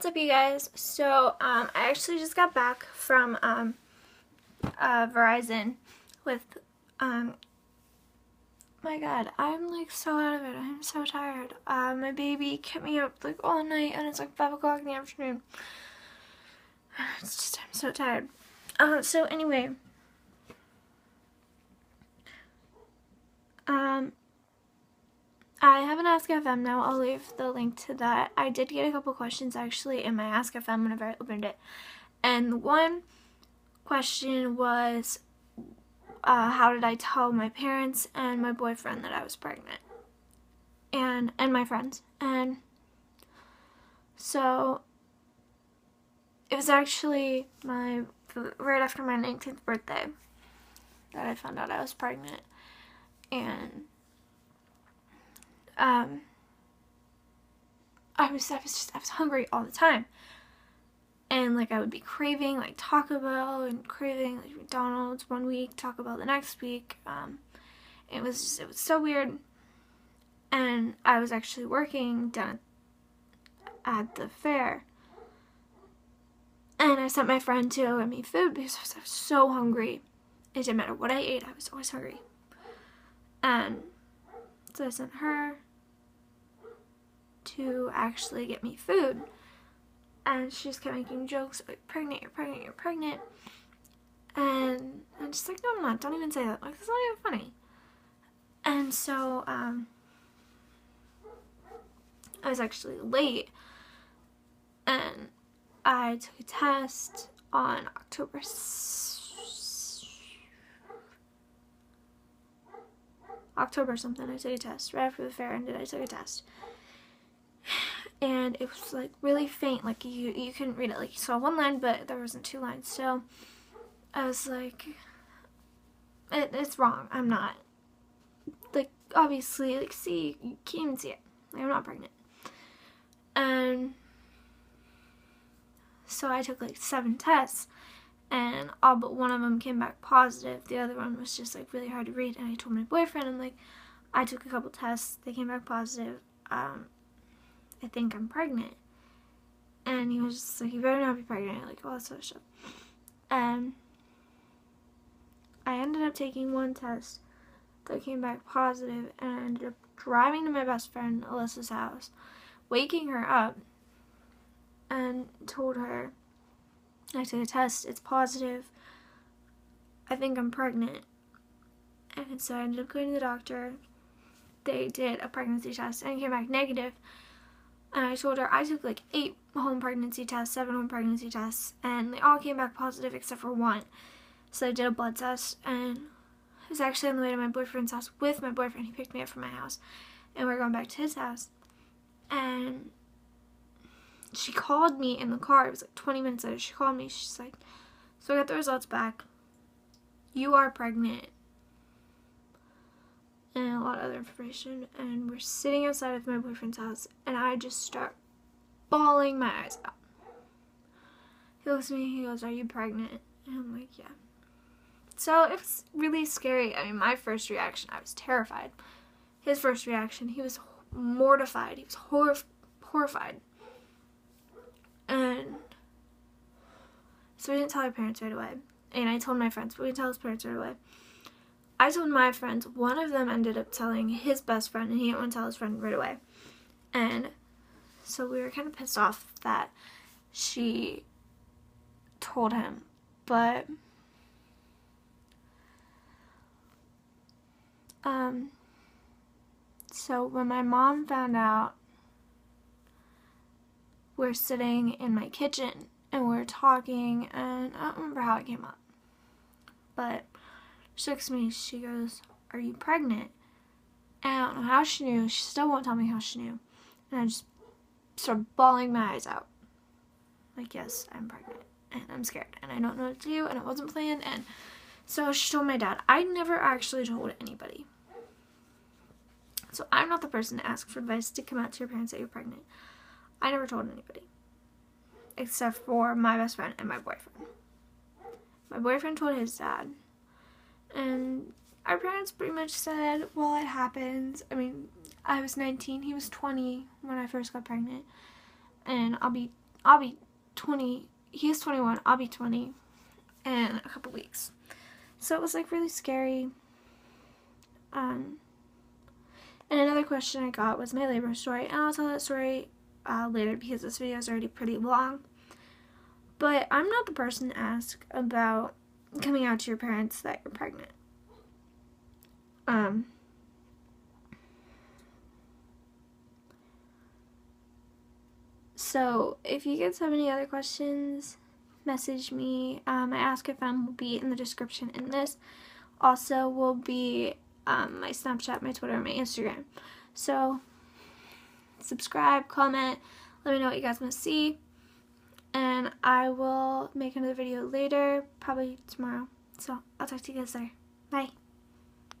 What's up, you guys? So, I actually just got back from, Verizon with, my god, I'm, like, so out of it. I'm so tired. My baby kept me up, like, all night, and it's, like, 5 o'clock in the afternoon. It's just, I'm so tired. So, anyway, I have an Ask FM now. I'll leave the link to that. I did get a couple questions actually in my Ask FM whenever I opened it. And one question was, how did I tell my parents and my boyfriend that I was pregnant? And my friends. And so it was actually right after my 19th birthday that I found out I was pregnant. And I was hungry all the time, and like I would be craving like Taco Bell and craving like McDonald's one week, Taco Bell the next week. It was so weird. And I was actually working down at the fair, and I sent my friend to get me food because I was so hungry. It didn't matter what I ate, I was always hungry. And so I sent her to actually get me food, and she just kept making jokes like, pregnant, you're pregnant, you're pregnant. And I'm just like, no, I'm not, don't even say that, like, that's not even funny. And so I was actually late, and I took a test on October something. I took a test right after the fair ended. I took a test, and it was like really faint, like you couldn't read it, like you saw one line but there wasn't two lines. So I was like, it's wrong, I'm not, like, obviously, like, see, you can't even see it, like, I'm not pregnant. And so I took like 7 tests, and all but one of them came back positive. The other one was just like really hard to read. And I told my boyfriend, I'm like, I took a couple tests, they came back positive. I think I'm pregnant. And he was just like, you better not be pregnant, like all that sort of stuff. And I ended up taking one test that came back positive, and I ended up driving to my best friend Alyssa's house, waking her up, and told her, I took a test, it's positive, I think I'm pregnant. And so I ended up going to the doctor. They did a pregnancy test and it came back negative. And I told her I took like 8 home pregnancy tests, 7 home pregnancy tests, and they all came back positive except for one. So I did a blood test, and I was actually on the way to my boyfriend's house with my boyfriend. He picked me up from my house, and we're going back to his house. And she called me in the car. It was like 20 minutes later. She called me. She's like, so I got the results back. You are pregnant. And a lot of other information. And we're sitting outside of my boyfriend's house, and I just start bawling my eyes out. He looks at me, he goes, are you pregnant? And I'm like, yeah. So it was really scary. I mean, my first reaction, I was terrified. His first reaction, he was mortified. He was horrified. And so we didn't tell our parents right away. And I told my friends, but we didn't tell his parents right away. I told my friends. One of them ended up telling his best friend, and he didn't want to tell his friend right away. And so we were kind of pissed off that she told him. But so when my mom found out, we're sitting in my kitchen and we're talking, and I don't remember how it came up, but she looks at me, she goes, are you pregnant? And I don't know how she knew. She still won't tell me how she knew. And I just started bawling my eyes out. Like, yes, I'm pregnant, and I'm scared, and I don't know what to do, and it wasn't planned. And so she told my dad. I never actually told anybody. So I'm not the person to ask for advice to come out to your parents that you're pregnant. I never told anybody, except for my best friend and my boyfriend. My boyfriend told his dad, and our parents pretty much said, well, it happens. I mean, I was 19, he was 20 when I first got pregnant, and I'll be I'll be 20. He's 21. I'll be 20 in a couple weeks. So it was like really scary. And another question I got was my labor story, and I'll tell that story later because this video is already pretty long. But I'm not the person to ask about coming out to your parents that you're pregnant. So if you guys have any other questions, message me. My Ask a Femme will be in the description in this. Also will be my Snapchat, my Twitter, and my Instagram. So subscribe, comment, let me know what you guys want to see. And I will make another video later, probably tomorrow. So I'll talk to you guys later. Bye.